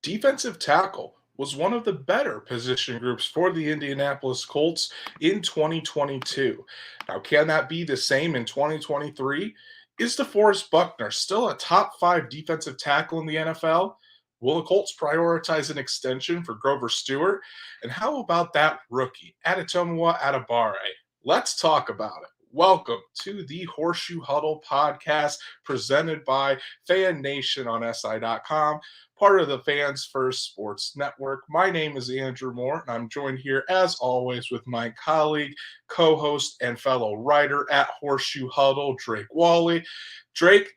defensive tackle was one of the better position groups for the Indianapolis Colts in 2022. Now, can that be the same in 2023? Is DeForest Buckner still a top five defensive tackle in the NFL? Will the Colts prioritize an extension for Grover Stewart? And how about that rookie, Adetomiwa Adebawore? Let's talk about it. Welcome to the Horseshoe Huddle Podcast presented by Fan Nation on SI.com, part of the Fans First Sports Network. My name is Andrew Moore, and I'm joined here, as always, with my colleague, co-host, and fellow writer at Horseshoe Huddle, Drake Wally. Drake,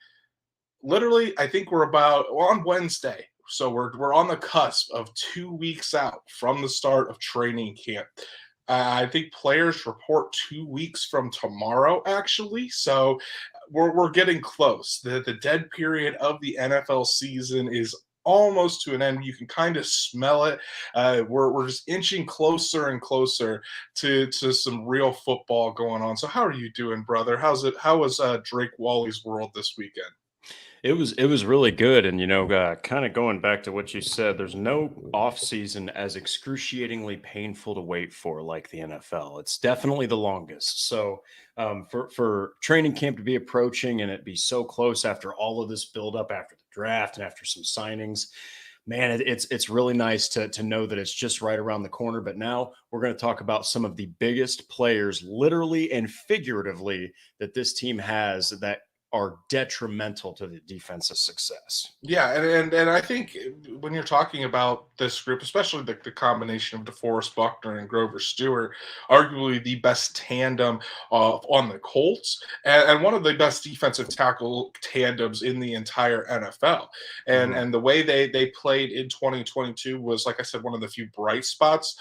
literally, I think we're on Wednesday, so we're on the cusp of 2 weeks out from the start of training camp. I think players report 2 weeks from tomorrow, actually. So we're getting close. The dead period of the NFL season is almost to an end. You can kind of smell it. We're just inching closer and closer to some real football going on. So how are you doing, brother? How was Drake Wally's world this weekend? It was really good, and kind of going back to what you said, there's no off season as excruciatingly painful to wait for like the NFL. It's definitely the longest. So for training camp to be approaching and it be so close after all of this buildup, after the draft and after some signings, man, it's really nice to know that it's just right around the corner. But now we're going to talk about some of the biggest players, literally and figuratively, that this team has that are detrimental to the defense's success. Yeah, and I think when you're talking about this group, especially the combination of DeForest Buckner and Grover Stewart, arguably the best tandem on the Colts, and one of the best defensive tackle tandems in the entire NFL. And the way they played in 2022 was, like I said, one of the few bright spots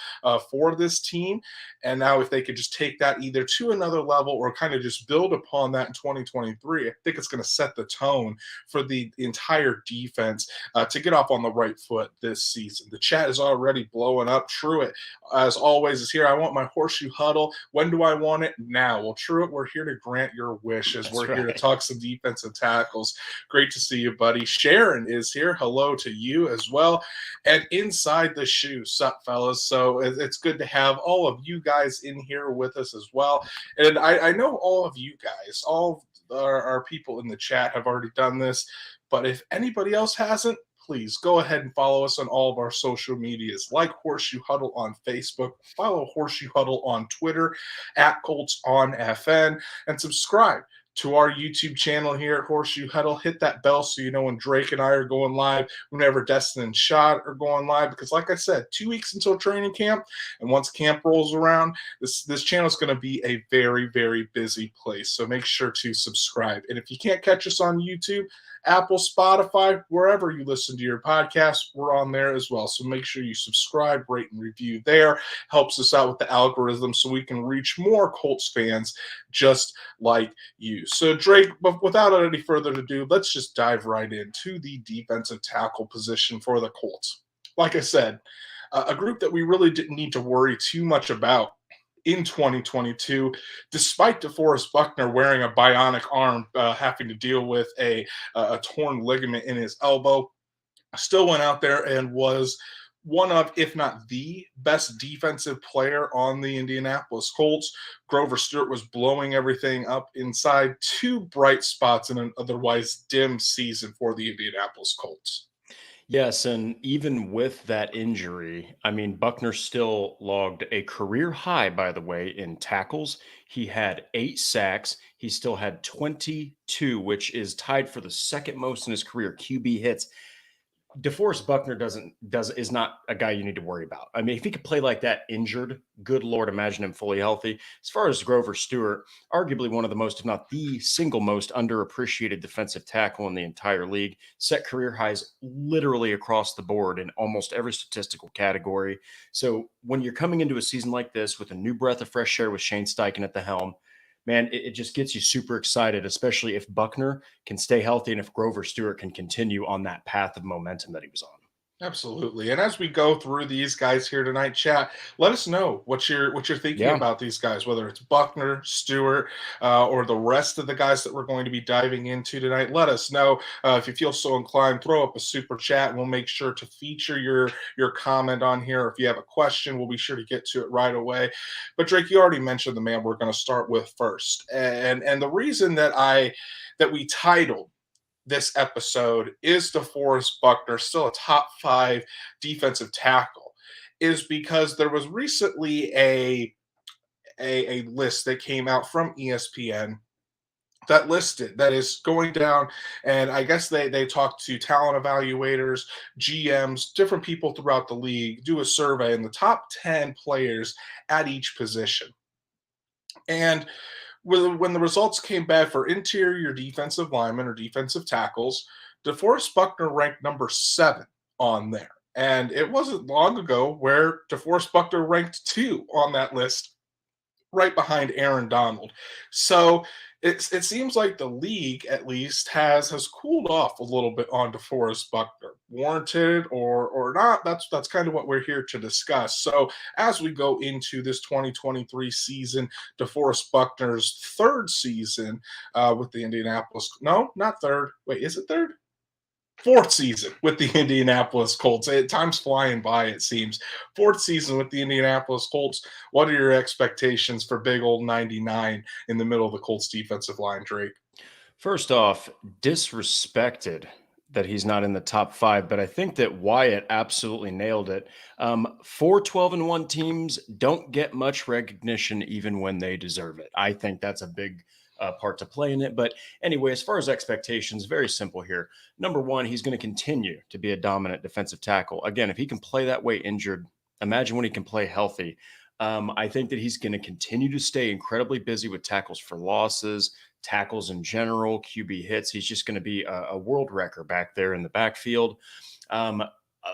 for this team. And now if they could just take that either to another level or kind of just build upon that in 2023, I think it's going to set the tone for the entire defense to get off on the right foot this season. The chat is already blowing up. Truett, as always, is here. I want my Horseshoe Huddle. When do I want it? Now. Well, Truett, we're here to grant your wishes. We're here to talk some defensive tackles. Great to see you, buddy. Sharon is here. Hello to you as well. And inside the shoe, sup, fellas. So it's good to have all of you guys in here with us as well. And I know all of you guys, all our people in the chat have already done this, but if anybody else hasn't, please go ahead and follow us on all of our social medias, like Horseshoe Huddle on Facebook, follow Horseshoe Huddle on Twitter, at Colts on FN, and subscribe to our YouTube channel here at Horseshoe Huddle. Hit that bell so you know when Drake and I are going live, whenever Destin and Shot are going live, because like I said, 2 weeks until training camp, and once camp rolls around, this channel is going to be a very, very busy place. So make sure to subscribe. And if you can't catch us on YouTube, Apple, Spotify, wherever you listen to your podcast, we're on there as well. So make sure you subscribe, rate, and review there. Helps us out with the algorithm so we can reach more Colts fans just like you. So, Drake, without any further ado, let's just dive right into the defensive tackle position for the Colts. Like I said, a group that we really didn't need to worry too much about in 2022, despite DeForest Buckner wearing a bionic arm, having to deal with a torn ligament in his elbow, still went out there and was one of, if not the best defensive player on the Indianapolis Colts. Grover Stewart was blowing everything up inside. Two bright spots in an otherwise dim season for the Indianapolis Colts. Yes, and even with that injury, I mean, Buckner still logged a career high, by the way, in tackles. He had 8 sacks. He still had 22, which is tied for the second most in his career QB hits. DeForest Buckner is not a guy you need to worry about. I mean, if he could play like that injured, good Lord, imagine him fully healthy. As far as Grover Stewart, arguably one of the most, if not the single most underappreciated defensive tackle in the entire league, set career highs literally across the board in almost every statistical category. So when you're coming into a season like this with a new breath of fresh air with Shane Steichen at the helm, man, it just gets you super excited, especially if Buckner can stay healthy and if Grover Stewart can continue on that path of momentum that he was on. Absolutely. And as we go through these guys here tonight, chat, let us know what you're thinking Yeah. about these guys, whether it's Buckner, Stewart, or the rest of the guys that we're going to be diving into tonight. Let us know if you feel so inclined. Throw up a super chat, and we'll make sure to feature your comment on here. If you have a question, we'll be sure to get to it right away. But Drake, you already mentioned the man we're going to start with first, and the reason that we titled this episode is DeForest Buckner still a top five defensive tackle is because there was recently a list that came out from ESPN that is going down, and I guess they talk to talent evaluators, GMs, different people throughout the league, do a survey in the top 10 players at each position. And when the results came back for interior defensive linemen or defensive tackles, DeForest Buckner ranked number 7 on there. And it wasn't long ago where DeForest Buckner ranked 2 on that list, right behind Aaron Donald. So it seems like the league at least has cooled off a little bit on DeForest Buckner. Warranted or not, that's kind of what we're here to discuss. So as we go into this 2023 season, DeForest Buckner's third season with the Indianapolis, no, not third. Wait, is it third? Fourth season with the Indianapolis Colts. Time's flying by, it seems. Fourth season with the Indianapolis Colts. What are your expectations for big old 99 in the middle of the Colts defensive line, Drake? First off, disrespected that he's not in the top five, but I think that Wyatt absolutely nailed it. Four 12-1 teams don't get much recognition even when they deserve it. I think that's a big part to play in it. But anyway, as far as expectations, very simple here. Number one, he's going to continue to be a dominant defensive tackle. Again, if he can play that way injured, imagine when he can play healthy. I think that he's going to continue to stay incredibly busy with tackles for losses, tackles in general, QB hits. He's just going to be a world record back there in the backfield.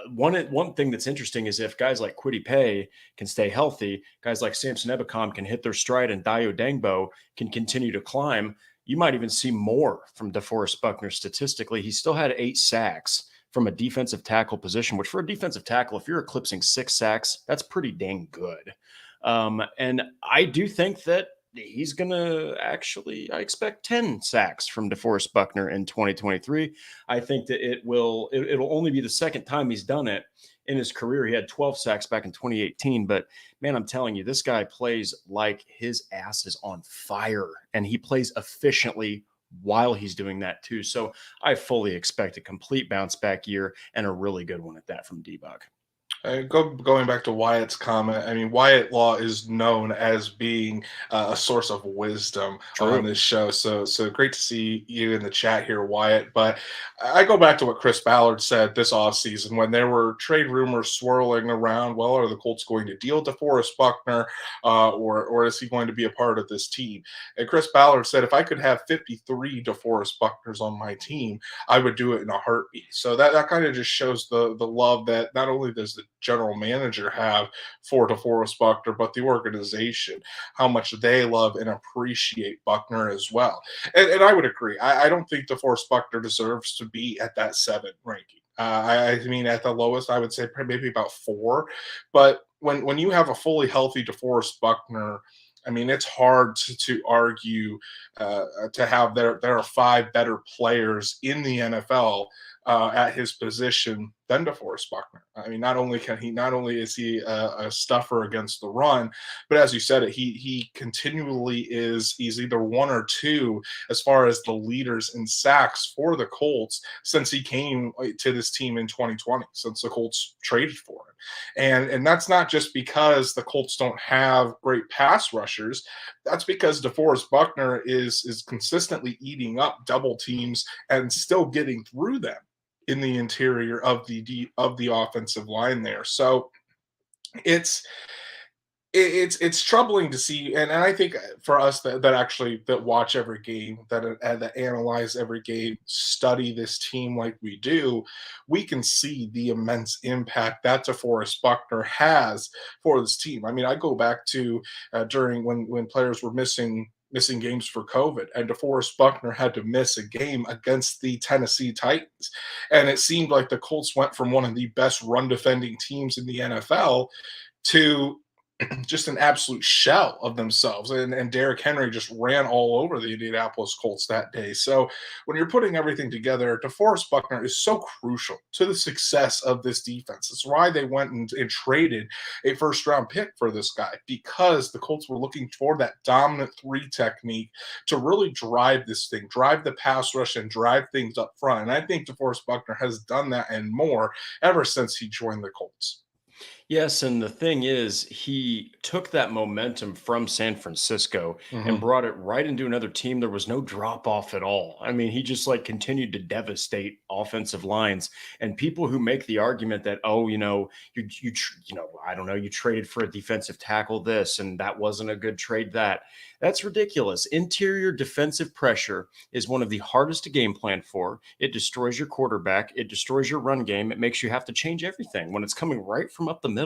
One thing that's interesting is if guys like Kwity Paye can stay healthy, guys like Samson Ebukam can hit their stride, and Dayo Dangbo can continue to climb, you might even see more from DeForest Buckner statistically. He still had 8 sacks from a defensive tackle position, which for a defensive tackle, if you're eclipsing 6 sacks, that's pretty dang good. And I do think that he's going to I expect 10 sacks from DeForest Buckner in 2023. I think that it'll only be the second time he's done it in his career. He had 12 sacks back in 2018, but man, I'm telling you, this guy plays like his ass is on fire, and he plays efficiently while he's doing that too. So I fully expect a complete bounce back year, and a really good one at that from D-Buck. Going back to Wyatt's comment, I mean, Wyatt Law is known as being a source of wisdom on True. this show. So great to see you in the chat here, Wyatt. But I go back to what Chris Ballard said this offseason when there were trade rumors swirling around. Well, are the Colts going to deal DeForest Buckner, or is he going to be a part of this team? And Chris Ballard said, if I could have 53 DeForest Buckners on my team, I would do it in a heartbeat. So that kind of just shows the love that not only does the general manager have for DeForest Buckner, but the organization, how much they love and appreciate Buckner as well. And I would agree. I don't think DeForest Buckner deserves to be at that 7 ranking. I mean, at the lowest, I would say maybe about 4. But when you have a fully healthy DeForest Buckner, I mean, it's hard to argue to have there are 5 better players in the NFL at his position than DeForest Buckner. I mean, not only is he a stuffer against the run, but as you said, he continually he's either 1 or 2 as far as the leaders in sacks for the Colts since he came to this team in 2020, since the Colts traded for him. And that's not just because the Colts don't have great pass rushers. That's because DeForest Buckner is consistently eating up double teams and still getting through them in the interior of the offensive line there. So it's troubling to see, and I think for us that actually that watch every game, that analyze every game, study this team like we do, we can see the immense impact that DeForest Buckner has for this team. I mean, I go back to during when players were missing missing games for COVID, and DeForest Buckner had to miss a game against the Tennessee Titans. And it seemed like the Colts went from one of the best run defending teams in the NFL to just an absolute shell of themselves. And Derrick Henry just ran all over the Indianapolis Colts that day. So when you're putting everything together, DeForest Buckner is so crucial to the success of this defense. That's why they went and traded a first round pick for this guy, because the Colts were looking for that dominant three technique to really drive this thing, drive the pass rush and drive things up front. And I think DeForest Buckner has done that and more ever since he joined the Colts. Yes, and the thing is, he took that momentum from San Francisco and Mhm. brought it right into another team. There was no drop off at all. I mean, he just like continued to devastate offensive lines. And people who make the argument that, oh, I don't know, you traded for a defensive tackle this, and that wasn't a good trade. That's ridiculous. Interior defensive pressure is one of the hardest to game plan for. It destroys your quarterback. It destroys your run game. It makes you have to change everything when it's coming right from up the middle.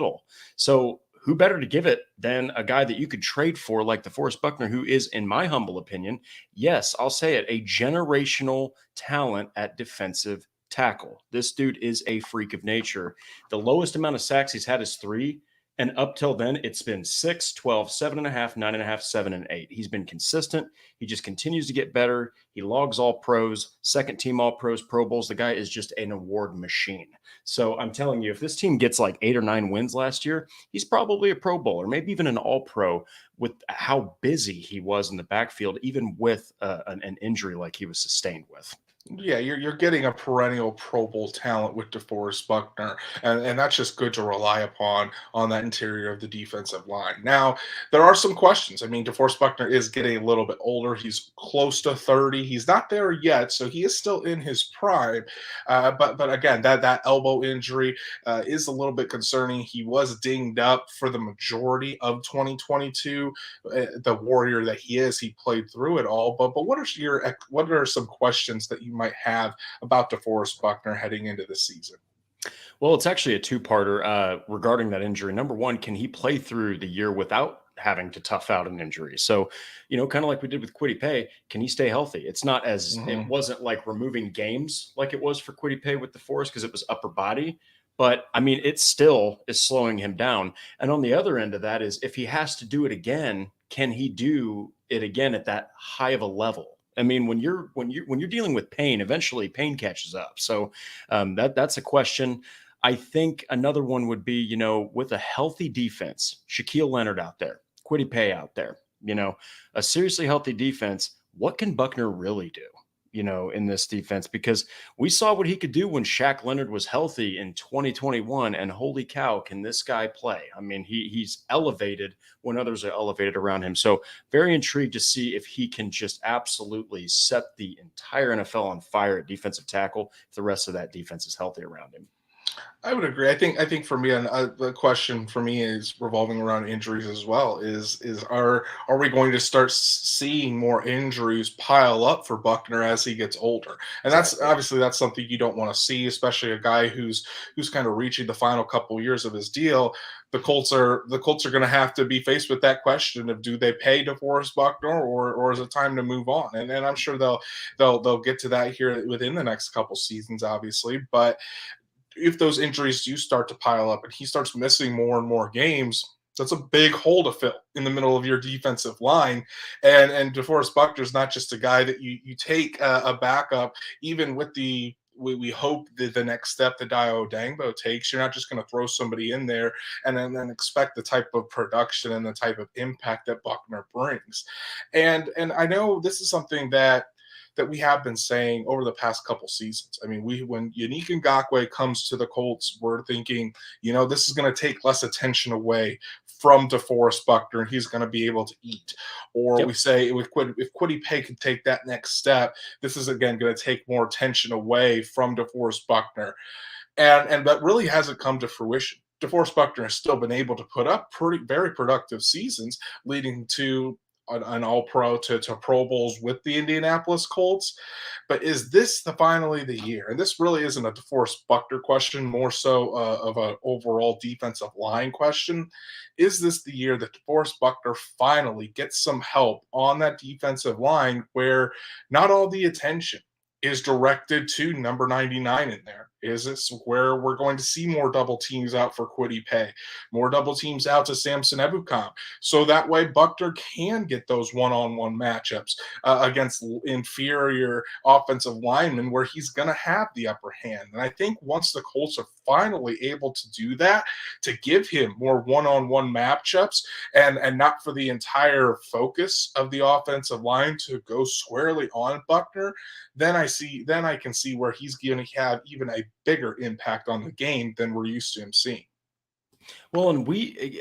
So who better to give it than a guy that you could trade for like DeForest Buckner, who is, in my humble opinion, yes, I'll say it, a generational talent at defensive tackle. This dude is a freak of nature. The lowest amount of sacks he's had is 3. And up till then, it's been 6, 12, 7.5, 9.5, 7, and 8. He's been consistent. He just continues to get better. He logs all pros, second team all pros, Pro Bowls. The guy is just an award machine. So I'm telling you, if this team gets like 8 or 9 wins last year, he's probably a Pro Bowler, maybe even an all pro with how busy he was in the backfield, even with an injury like he was sustained with. Yeah, you're getting a perennial Pro Bowl talent with DeForest Buckner, and that's just good to rely upon on that interior of the defensive line. Now, there are some questions. I mean, DeForest Buckner is getting a little bit older. He's close to 30. He's not there yet, so he is still in his prime. But again, that elbow injury is a little bit concerning. He was dinged up for the majority of 2022. The warrior that he is, he played through it all. But what are some questions that you might have about DeForest Buckner heading into the season? Well, it's actually a two-parter regarding that injury. Number one, can he play through the year without having to tough out an injury? So, kind of like we did with Kwity Paye, can he stay healthy? It Mhm. wasn't like removing games like it was for Kwity Paye with DeForest because it was upper body. But I mean, it still is slowing him down. And on the other end of that is if he has to do it again, can he do it again at that high of a level? I mean, when you're dealing with pain, eventually pain catches up. So that's a question. I think another one would be, with a healthy defense, Shaquille Leonard out there, Kwity Paye out there, a seriously healthy defense. What can Buckner really do, in this defense? Because we saw what he could do when Shaq Leonard was healthy in 2021. And holy cow, can this guy play? I mean, he's elevated when others are elevated around him. So very intrigued to see if he can just absolutely set the entire NFL on fire at defensive tackle if the rest of that defense is healthy around him. I would agree. I think for me, the question for me is revolving around injuries as well. Are we going to start seeing more injuries pile up for Buckner as he gets older? And that's Exactly. obviously that's something you don't want to see, especially a guy who's kind of reaching the final couple years of his deal. The Colts are going to have to be faced with that question of, do they pay DeForest Buckner, or is it time to move on? And I'm sure they'll get to that here within the next couple seasons, obviously, but if those injuries do start to pile up and he starts missing more and more games, that's a big hole to fill in the middle of your defensive line. And DeForest Buckner is not just a guy that you take a backup, even with we hope that the next step that Adetomiwa takes. You're not just going to throw somebody in there and then expect the type of production and the type of impact that Buckner brings. And I know this is something that we have been saying over the past couple seasons. I mean, when Yannick Ngakoue comes to the Colts, we're thinking, this is going to take less attention away from DeForest Buckner, and he's going to be able to eat. Or we Yep. say if Kwity Paye can take that next step, this is again going to take more attention away from DeForest Buckner, and that really hasn't come to fruition. DeForest Buckner has still been able to put up very productive seasons, leading to an All-Pro to Pro Bowls with the Indianapolis Colts. But is this finally the year? And this really isn't a DeForest Buckner question, more so of an overall defensive line question. Is this the year that DeForest Buckner finally gets some help on that defensive line where not all the attention is directed to number 99 in there? Is this where we're going to see more double teams out for Kwity Paye, more double teams out to Samson Ebukam, so that way Buckner can get those one-on-one matchups against inferior offensive linemen where he's going to have the upper hand? And I think once the Colts are finally able to do that, to give him more one-on-one matchups and not for the entire focus of the offensive line to go squarely on Buckner, then I can see where he's going to have even a bigger impact on the game than we're used to him seeing. Well, and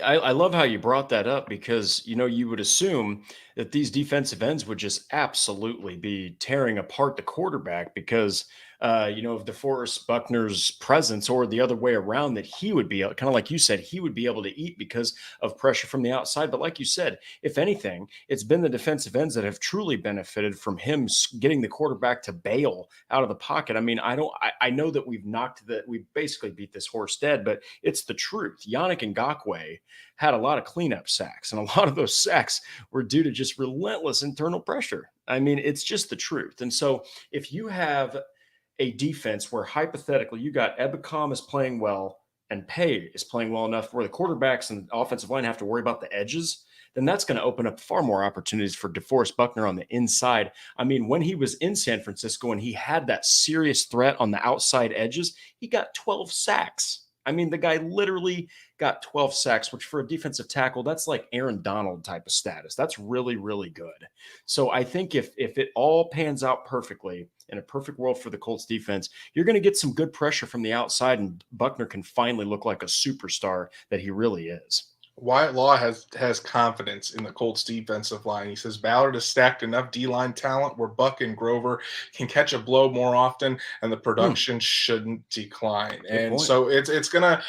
I love how you brought that up because, you would assume that these defensive ends would just absolutely be tearing apart the quarterback because, of DeForest Buckner's presence, or the other way around, that he would be kind of like you said, he would be able to eat because of pressure from the outside. But like you said, if anything, it's been the defensive ends that have truly benefited from him getting the quarterback to bail out of the pocket. I mean, I know that we basically beat this horse dead, but it's the truth. Yannick Ngakoue had a lot of cleanup sacks, and a lot of those sacks were due to just relentless internal pressure. I mean, it's just the truth. And so if you have a defense where hypothetically you got Ebukam is playing well and Paye is playing well enough where the quarterbacks and offensive line have to worry about the edges, then that's going to open up far more opportunities for DeForest Buckner on the inside. I mean, when he was in San Francisco and he had that serious threat on the outside edges, he got 12 sacks. I mean, the guy literally got 12 sacks, which for a defensive tackle, that's like Aaron Donald type of status. That's really, really good. So I think if it all pans out perfectly in a perfect world for the Colts defense, you're going to get some good pressure from the outside, and Buckner can finally look like a superstar that he really is. Wyatt Law has confidence in the Colts defensive line. He says Ballard has stacked enough D-line talent where Buck and Grover can catch a blow more often, and the production shouldn't decline. Good And point. so it's gonna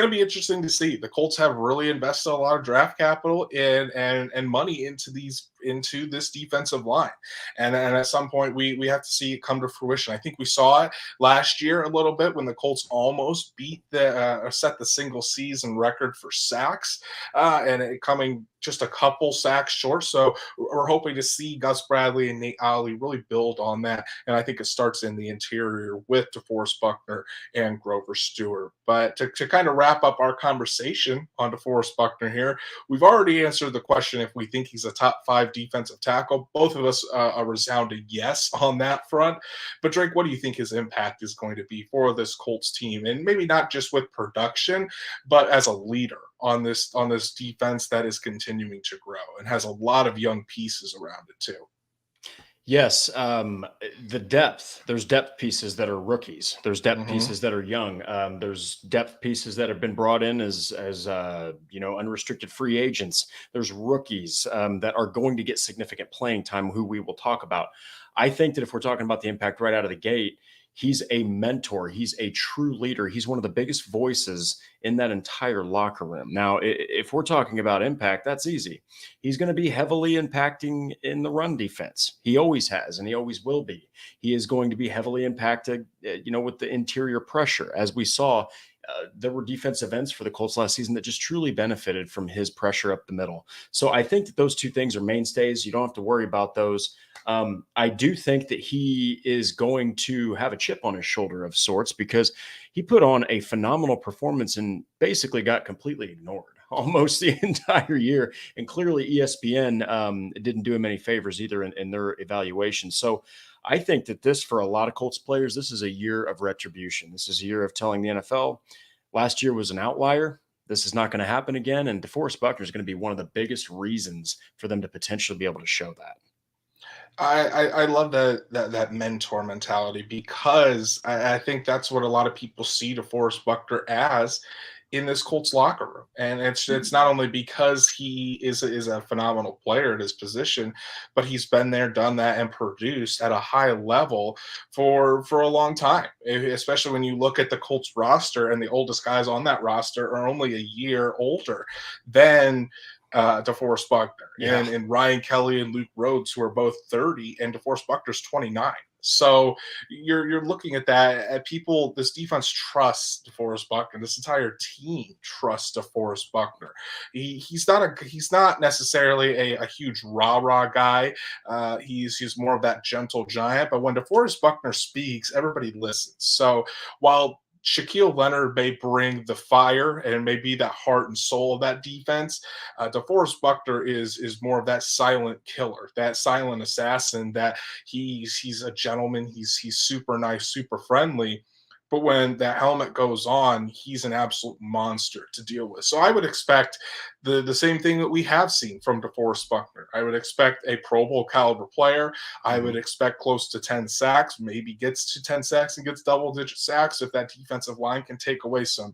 be interesting to see. The Colts have really invested a lot of draft capital and money into this defensive line, and at some point we have to see it come to fruition. I think we saw it last year a little bit when the Colts almost beat set the single season record for sacks. And it coming just a couple sacks short. So we're hoping to see Gus Bradley and Nate Ollie really build on that. And I think it starts in the interior with DeForest Buckner and Grover Stewart. But to kind of wrap up our conversation on DeForest Buckner here, we've already answered the question if we think he's a top 5 defensive tackle. Both of us a resounding yes on that front. But Drake, what do you think his impact is going to be for this Colts team? And maybe not just with production, but as a leader on this defense that is continuing to grow and has a lot of young pieces around it too. Yes, the depth. There's depth pieces that are rookies. There's depth pieces that are young. There's depth pieces that have been brought in as unrestricted free agents. There's rookies that are going to get significant playing time, who we will talk about. I think that if we're talking about the impact right out of the gate, he's a mentor. He's a true leader. He's one of the biggest voices in that entire locker room. Now, if we're talking about impact, that's easy. He's going to be heavily impacting in the run defense. He always has, and he always will be. He is going to be heavily impacted, with the interior pressure. As we saw, there were defensive ends for the Colts last season that just truly benefited from his pressure up the middle. So I think that those two things are mainstays. You don't have to worry about those. I do think that he is going to have a chip on his shoulder of sorts because he put on a phenomenal performance and basically got completely ignored almost the entire year. And clearly ESPN didn't do him any favors either in their evaluation. So I think that this, for a lot of Colts players, this is a year of retribution. This is a year of telling the NFL last year was an outlier. This is not going to happen again. And DeForest Buckner is going to be one of the biggest reasons for them to potentially be able to show that. I love that mentor mentality because I think that's what a lot of people see DeForest Buckner as in this Colts locker room. And it's not only because he is a phenomenal player at his position, but he's been there, done that, and produced at a high level for a long time, especially when you look at the Colts roster and the oldest guys on that roster are only a year older than DeForest Buckner, Yeah. and Ryan Kelly and Luke Rhodes, who are both 30, and DeForest Buckner's 29. So you're looking at that at people. This defense trusts DeForest Buckner. This entire team trusts DeForest Buckner. He's not necessarily a huge rah rah guy. He's more of that gentle giant. But when DeForest Buckner speaks, everybody listens. So while Shaquille Leonard may bring the fire and may be that heart and soul of that defense, DeForest Buckner is more of that silent killer, that silent assassin. That he's a gentleman. He's super nice, super friendly. But when that helmet goes on, he's an absolute monster to deal with. So I would expect the same thing that we have seen from DeForest Buckner. I would expect a Pro Bowl caliber player. I would Mhm. expect close to 10 sacks, maybe gets to 10 sacks and gets double digit sacks if that defensive line can take away some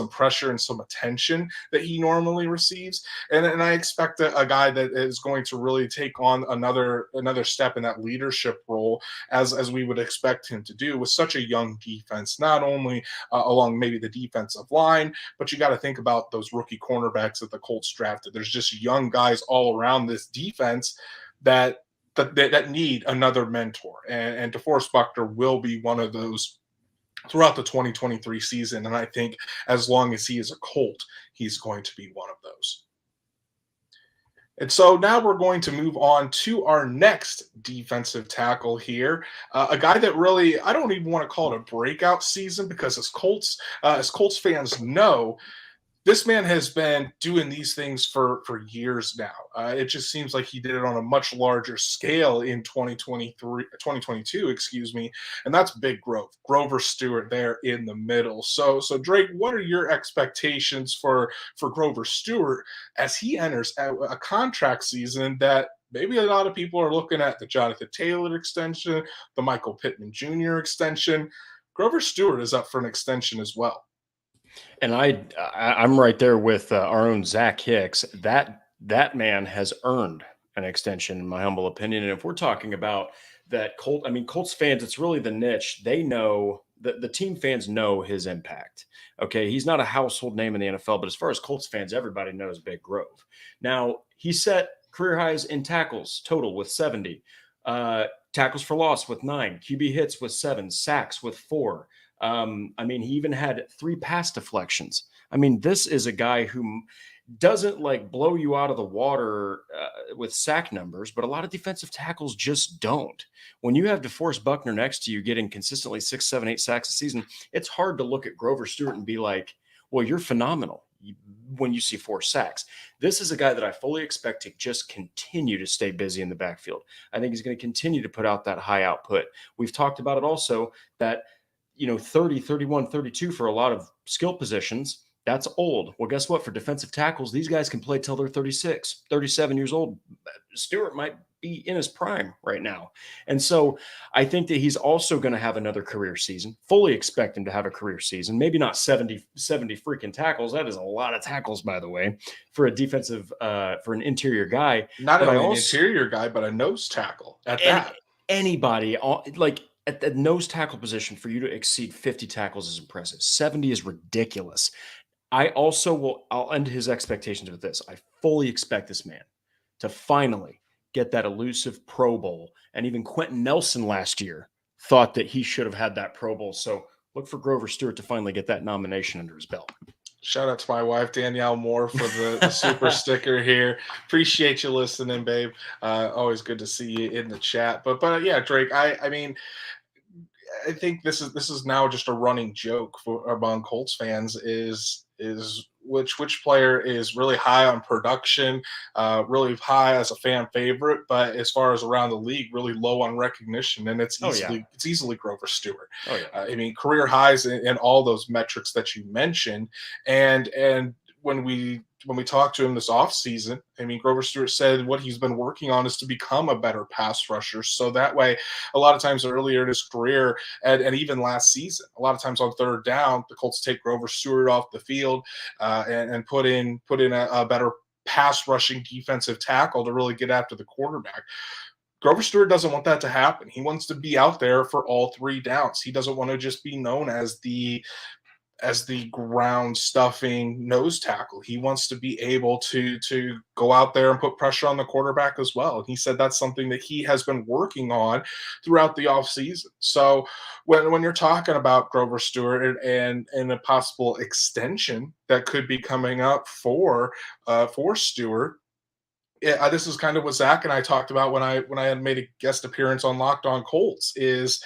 pressure and some attention that he normally receives. And I expect a guy that is going to really take on another step in that leadership role as we would expect him to do with such a young defense, not only along maybe the defensive line, but you got to think about those rookie cornerbacks that the Colts drafted. There's just young guys all around this defense that that need another mentor, and DeForest Buckner will be one of those throughout the 2023 season. And I think as long as he is a Colt, he's going to be one of those. And so now we're going to move on to our next defensive tackle here, a guy that really I don't even want to call it a breakout season because as Colts fans know, this man has been doing these things for years now. It just seems like he did it on a much larger scale in 2022, excuse me, and that's big growth. Grover Stewart there in the middle. So Drake, what are your expectations for Grover Stewart as he enters a contract season that maybe a lot of people are looking at the Jonathan Taylor extension, the Michael Pittman Jr. extension? Grover Stewart is up for an extension as well. And I'm right there with our own Zach Hicks. That man has earned an extension, in my humble opinion. And if we're talking about that Colts fans, it's really the niche. They know the team fans know his impact. Okay, he's not a household name in the NFL, but as far as Colts fans, everybody knows Big Grove. Now he set career highs in tackles total with 70, tackles for loss with 9, QB hits with 7, sacks with 4. He even had 3 pass deflections. This is a guy who doesn't like blow you out of the water with sack numbers, but a lot of defensive tackles just don't. When you have DeForest Buckner next to you getting consistently 6, 7, 8 sacks a season, it's hard to look at Grover Stewart and be like, well, you're phenomenal when you see 4 sacks. This is a guy that I fully expect to just continue to stay busy in the backfield. I think he's going to continue to put out that high output. We've talked about it also that 30, 31, 32 for a lot of skill positions, that's old. Well, guess what? For defensive tackles, these guys can play till they're 36, 37 years old. Stewart might be in his prime right now. And so I think that he's also going to have another career season. Fully expect him to have a career season. Maybe not 70 freaking tackles. That is a lot of tackles, by the way, for a defensive, for an interior guy. Not But only an interior guy, but a nose tackle at and that. anybody, like at the nose tackle position, for you to exceed 50 tackles is impressive. 70 is ridiculous. I'll end his expectations with this. I fully expect this man to finally get that elusive Pro Bowl. And even Quentin Nelson last year thought that he should have had that Pro Bowl. So look for Grover Stewart to finally get that nomination under his belt. Shout out to my wife, Danielle Moore, for the super sticker here. Appreciate you listening, babe. Always good to see you in the chat. But yeah, Drake, I think this is now just a running joke among Colts fans is which player is really high on production, really high as a fan favorite, but as far as around the league, really low on recognition, and it's easily Grover Stewart. Oh yeah. Career highs in all those metrics that you mentioned, and when we talked to him this offseason, Grover Stewart said what he's been working on is to become a better pass rusher. So that way, a lot of times earlier in his career and even last season, a lot of times on third down, the Colts take Grover Stewart off the field and put in a better pass rushing defensive tackle to really get after the quarterback. Grover Stewart doesn't want that to happen. He wants to be out there for all 3 downs. He doesn't want to just be known as the as the ground stuffing nose tackle. He wants to be able to go out there and put pressure on the quarterback as well. And he said that's something that he has been working on throughout the offseason. So when you're talking about Grover Stewart and a possible extension that could be coming up for Stewart, yeah, this is kind of what Zach and I talked about when I had made a guest appearance on Locked On Colts. Is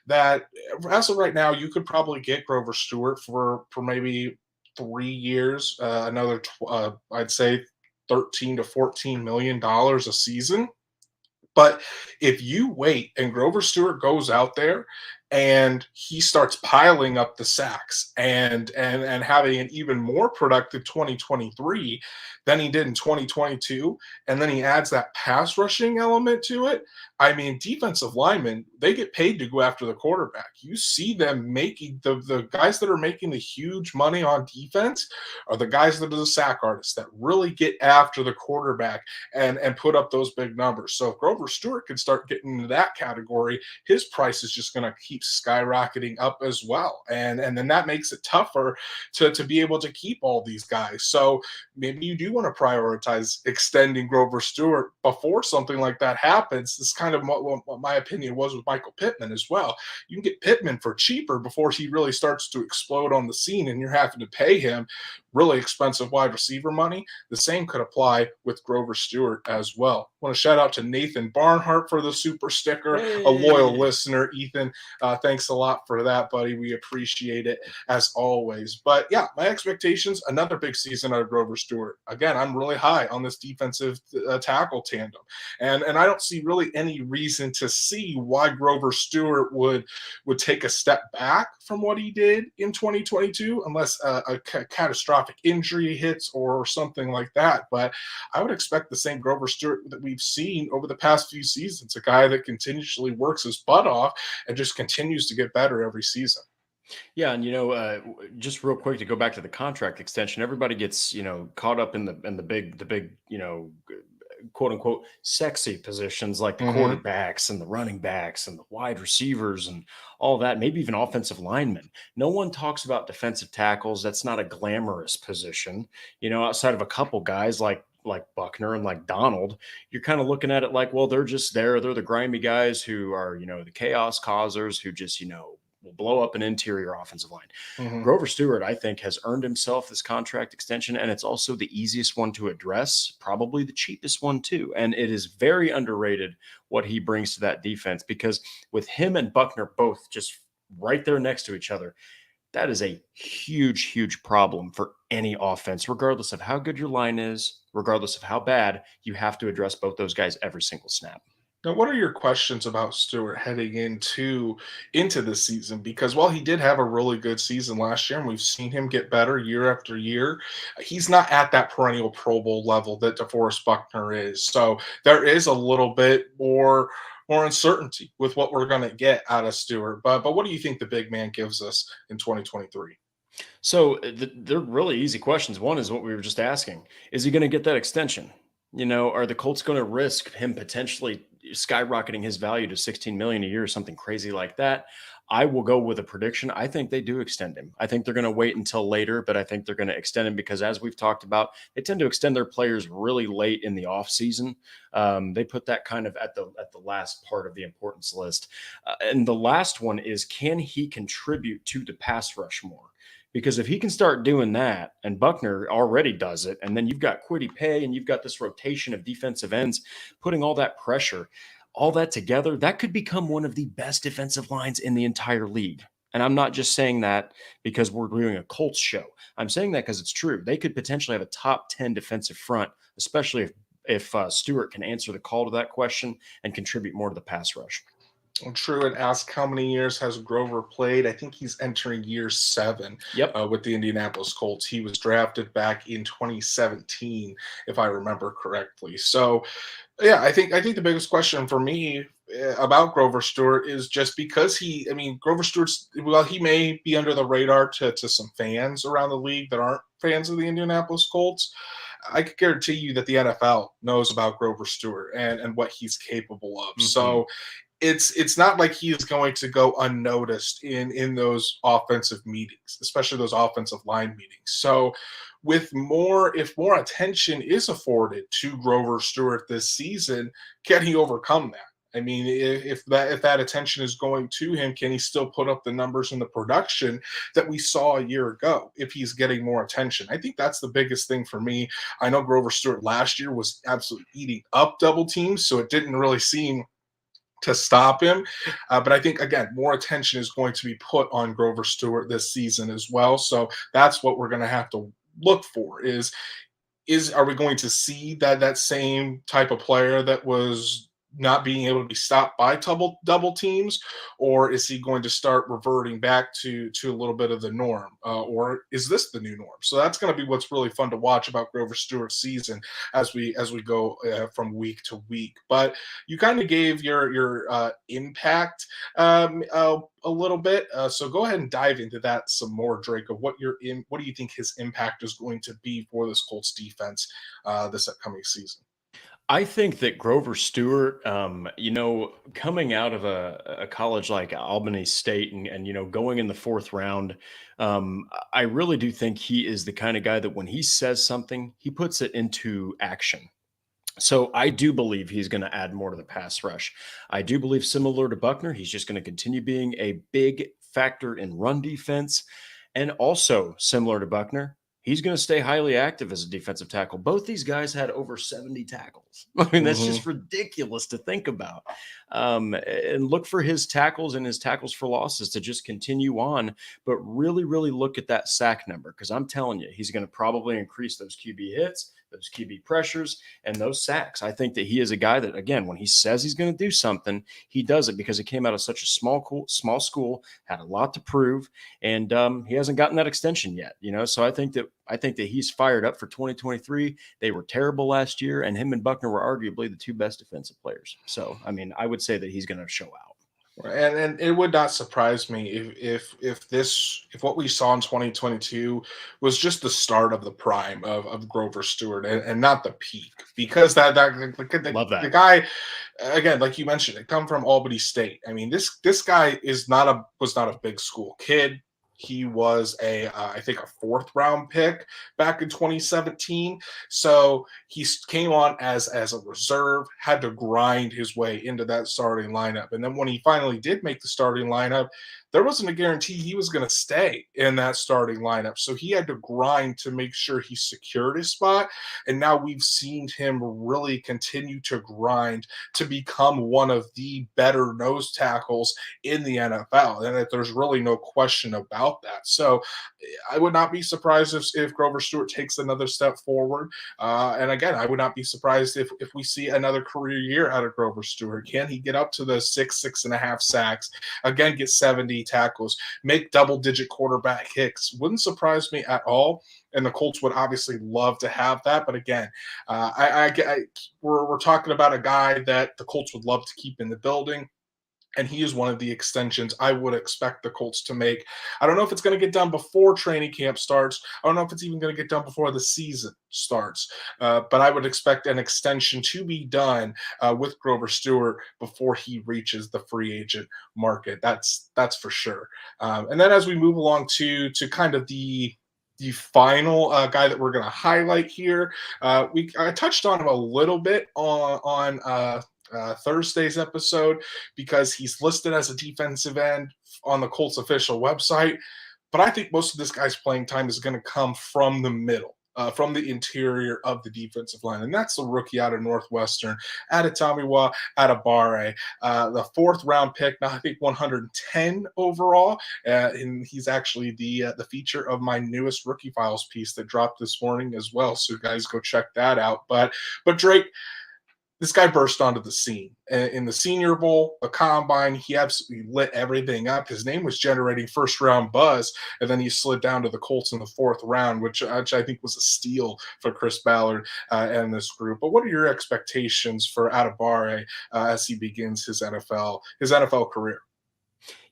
that as of right now, you could probably get Grover Stewart for maybe 3 years, another I'd say 13 to 14 million dollars a season. But if you wait and Grover Stewart goes out there and he starts piling up the sacks and having an even more productive 2023 than he did in 2022, and then he adds that pass rushing element to it, I mean, defensive linemen, they get paid to go after the quarterback. You see them making the guys that are making the huge money on defense are the guys that are the sack artists that really get after the quarterback and put up those big numbers. So if Grover Stewart can start getting into that category, his price is just going to keep skyrocketing up as well. And then that makes it tougher to be able to keep all these guys. So maybe you do want to prioritize extending Grover Stewart before something like that happens. It's kind of what my opinion was with Michael Pittman as well. You can get Pittman for cheaper before he really starts to explode on the scene and you're having to pay him really expensive wide receiver money. The same could apply with Grover Stewart as well. I want to shout out to Nathan Barnhart for the super sticker, a loyal listener. Ethan, thanks a lot for that, buddy. We appreciate it as always. But yeah, my expectations, another big season out of Grover Stewart. Again, I'm really high on this defensive tackle tandem. And I don't see really any reason to see why Grover Stewart would take a step back from what he did in 2022 unless a catastrophic injury hits or something like that. But I would expect the same Grover Stewart that we've seen over the past few seasons, a guy that continuously works his butt off and just continues to get better every season. Yeah, and just real quick to go back to the contract extension, everybody gets caught up in the big quote unquote sexy positions like the quarterbacks and the running backs and the wide receivers and all that, maybe even offensive linemen. No one talks about defensive tackles. That's not a glamorous position, outside of a couple guys like Buckner and like Donald. You're kind of looking at it like, well, they're just there. They're the grimy guys who are, the chaos causers who just, will blow up an interior offensive line. Grover Stewart, I think, has earned himself this contract extension, and it's also the easiest one to address, probably the cheapest one too. And it is very underrated what he brings to that defense, because with him and Buckner both just right there next to each other, that is a huge, huge problem for any offense, regardless of how good your line is, regardless of how bad. You have to address both those guys every single snap. Now, what are your questions about Stewart heading into this season? Because while he did have a really good season last year, and we've seen him get better year after year, he's not at that perennial Pro Bowl level that DeForest Buckner is. So there is a little bit more uncertainty with what we're going to get out of Stewart. But what do you think the big man gives us in 2023? So they're really easy questions. One is what we were just asking: is he going to get that extension? Are the Colts going to risk him potentially skyrocketing his value to $16 million a year or something crazy like that? I will go with a prediction. I think they do extend him. I think they're going to wait until later, but I think they're going to extend him because, as we've talked about, they tend to extend their players really late in the offseason. They put that kind of at the last part of the importance list. And the last one is, can he contribute to the pass rush more? Because if he can start doing that, and Buckner already does it, and then you've got Kwity Paye and you've got this rotation of defensive ends putting all that pressure, all that together, that could become one of the best defensive lines in the entire league. And I'm not just saying that because we're doing a Colts show. I'm saying that because it's true. They could potentially have a top 10 defensive front, especially if Stewart can answer the call to that question and contribute more to the pass rush. True, and ask how many years has Grover played. I think he's entering year 7 with the Indianapolis Colts. He was drafted back in 2017, if I remember correctly. So, yeah, I think the biggest question for me about Grover Stewart is just because Grover Stewart's, well, he may be under the radar to some fans around the league that aren't fans of the Indianapolis Colts. I could guarantee you that the NFL knows about Grover Stewart and what he's capable of. So it's not like he is going to go unnoticed in those offensive meetings, especially those offensive line meetings. So if more attention is afforded to Grover Stewart this season, can he overcome that? I mean, if that attention is going to him, can he still put up the numbers and the production that we saw a year ago if he's getting more attention? I think that's the biggest thing for me. I know Grover Stewart last year was absolutely eating up double teams, so it didn't really seem to stop him. But I think, again, more attention is going to be put on Grover Stewart this season as well. So that's what we're going to have to look for is are we going to see that same type of player that was not being able to be stopped by double teams, or is he going to start reverting back to a little bit of the norm, or is this the new norm? So that's going to be what's really fun to watch about Grover Stewart's season as we go from week to week. But you kind of gave your impact a little bit, so go ahead and dive into that some more, Drake. Of what what do you think his impact is going to be for this Colts defense this upcoming season? I think that Grover Stewart, coming out of a college like Albany State and going in the fourth round, I really do think he is the kind of guy that when he says something, he puts it into action. So I do believe he's going to add more to the pass rush. I do believe, similar to Buckner, he's just going to continue being a big factor in run defense. And also, similar to Buckner, he's going to stay highly active as a defensive tackle. Both these guys had over 70 tackles. I mean, that's Mm-hmm. just ridiculous to think about. And look for his tackles and his tackles for losses to just continue on, but really, really look at that sack number, because I'm telling you, he's going to probably increase those QB hits, those QB pressures, and those sacks. I think that he is a guy that, again, when he says he's going to do something, he does it, because he came out of such a small school, had a lot to prove, and he hasn't gotten that extension yet. So I think that he's fired up for 2023. They were terrible last year, and him and Buckner were arguably the two best defensive players. So I mean, I would say that he's going to show out. And it would not surprise me if what we saw in 2022 was just the start of the prime of Grover Stewart, and not the peak, because Love the that. guy, again, like you mentioned, it come from Albany State. I mean, this guy was not a big school kid. He was I think a fourth round pick back in 2017. So he came on as a reserve, had to grind his way into that starting lineup. And then when he finally did make the starting lineup, there wasn't a guarantee he was going to stay in that starting lineup. So he had to grind to make sure he secured his spot. And now we've seen him really continue to grind to become one of the better nose tackles in the NFL. And that there's really no question about that. So I would not be surprised if Grover Stewart takes another step forward. And again, I would not be surprised if we see another career year out of Grover Stewart. Can he get up to the 6.5 sacks? Again, get 70 tackles, make double-digit quarterback hits? Wouldn't surprise me at all. And the Colts would obviously love to have that. But again, we're talking about a guy that the Colts would love to keep in the building. And he is one of the extensions I would expect the Colts to make. I don't know if it's going to get done before training camp starts. I don't know if it's even going to get done before the season starts. But I would expect an extension to be done with Grover Stewart before he reaches the free agent market. That's for sure. And then as we move along to kind of the final guy that we're going to highlight here, I touched on him a little bit on Thursday's episode, because he's listed as a defensive end on the Colts official website. But I think most of this guy's playing time is going to come from the middle, from the interior of the defensive line. And that's the rookie out of Northwestern, Adetomiwa, Adebawore, the fourth round pick, now I think 110 overall. And he's actually the feature of my newest Rookie Files piece that dropped this morning as well. So guys, go check that out. But Drake, this guy burst onto the scene in the Senior Bowl, the Combine. He absolutely lit everything up. His name was generating first round buzz, and then he slid down to the Colts in the fourth round, which I think was a steal for Chris Ballard and this group. But what are your expectations for Adebawore as he begins his NFL career?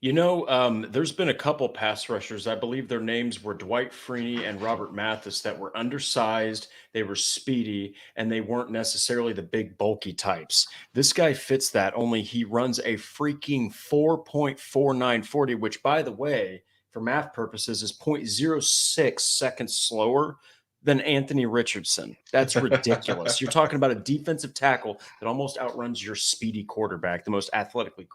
There's been a couple pass rushers. I believe their names were Dwight Freeney and Robert Mathis that were undersized. They were speedy, and they weren't necessarily the big, bulky types. This guy fits that, only he runs a freaking 4.4940, which, by the way, for math purposes, is 0.06 seconds slower than Anthony Richardson. That's ridiculous. You're talking about a defensive tackle that almost outruns your speedy quarterback, the most athletically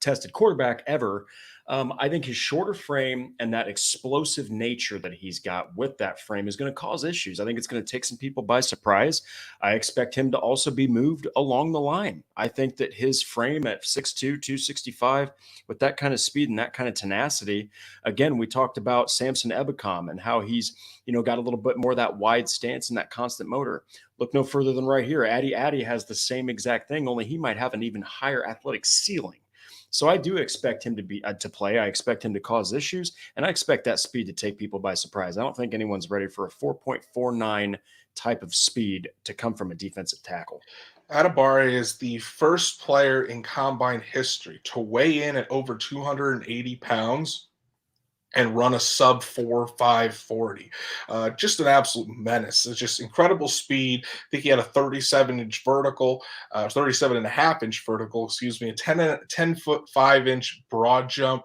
tested quarterback ever. I think his shorter frame and that explosive nature that he's got with that frame is going to cause issues. I think it's going to take some people by surprise. I expect him to also be moved along the line. I think that his frame at 6'2", 265, with that kind of speed and that kind of tenacity, again, we talked about Samson Ebukam and how he's, got a little bit more of that wide stance and that constant motor. Look no further than right here. Addy has the same exact thing, only he might have an even higher athletic ceiling. So I do expect him to play. I expect him to cause issues, and I expect that speed to take people by surprise. I don't think anyone's ready for a 4.49 type of speed to come from a defensive tackle. Adebawore is the first player in combine history to weigh in at over 280 pounds and run a sub 4.540. Just an absolute menace. It's just incredible speed. I think he had a 37-inch vertical, 37 and a half inch vertical, excuse me, a 10 foot 5 inch broad jump.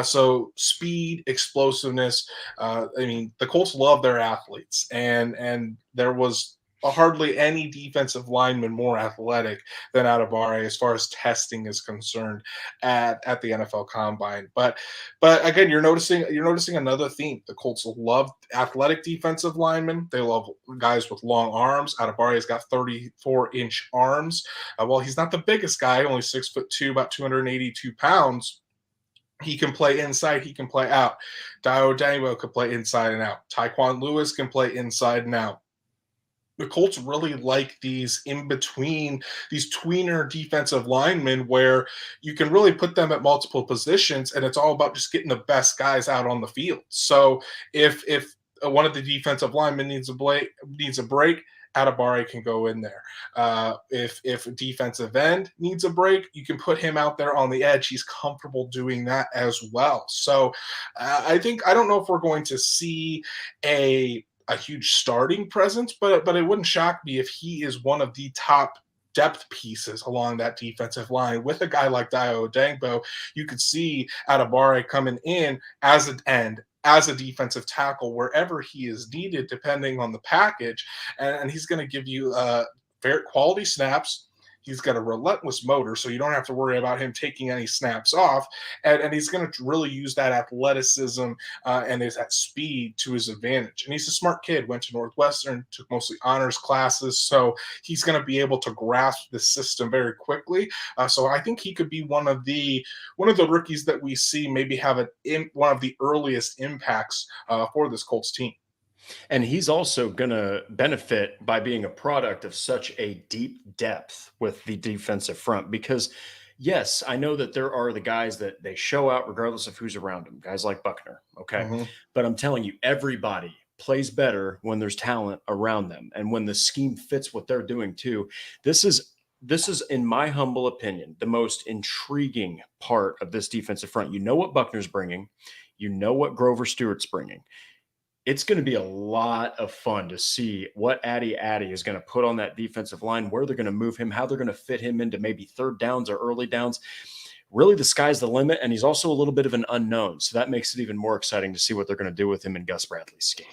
So speed, explosiveness. The Colts love their athletes, and there was hardly any defensive lineman more athletic than Adebawore as far as testing is concerned at the NFL Combine. But again, you're noticing another theme. The Colts love athletic defensive linemen. They love guys with long arms. Adebayore's got 34-inch arms. Well, he's not the biggest guy, only 6'2", about 282 pounds. He can play inside. He can play out. Adetomiwa can play inside and out. Tyquan Lewis can play inside and out. The Colts really like these in between, these tweener defensive linemen where you can really put them at multiple positions, and it's all about just getting the best guys out on the field. So if one of the defensive linemen needs a break, Adebawore can go in there. If a defensive end needs a break, you can put him out there on the edge. He's comfortable doing that as well. So I don't know if we're going to see a huge starting presence, but it wouldn't shock me if he is one of the top depth pieces along that defensive line. With a guy like Adetomiwa, you could see Adebawore coming in as an end, as a defensive tackle, wherever he is needed, depending on the package, and he's going to give you very quality snaps. He's got a relentless motor, so you don't have to worry about him taking any snaps off. And he's going to really use that athleticism and that speed to his advantage. And he's a smart kid, went to Northwestern, took mostly honors classes, so he's going to be able to grasp the system very quickly. So I think he could be one of the rookies that we see maybe have one of the earliest impacts for this Colts team. And he's also going to benefit by being a product of such a deep depth with the defensive front because, yes, I know that there are the guys that they show out regardless of who's around them, guys like Buckner. Okay. Mm-hmm. But I'm telling you, everybody plays better when there's talent around them and when the scheme fits what they're doing too. This is, in my humble opinion, the most intriguing part of this defensive front. You know what Buckner's bringing. You know what Grover Stewart's bringing. It's going to be a lot of fun to see what Addy is going to put on that defensive line, where they're going to move him, how they're going to fit him into maybe third downs or early downs. Really, the sky's the limit, and he's also a little bit of an unknown. So that makes it even more exciting to see what they're going to do with him in Gus Bradley's scheme.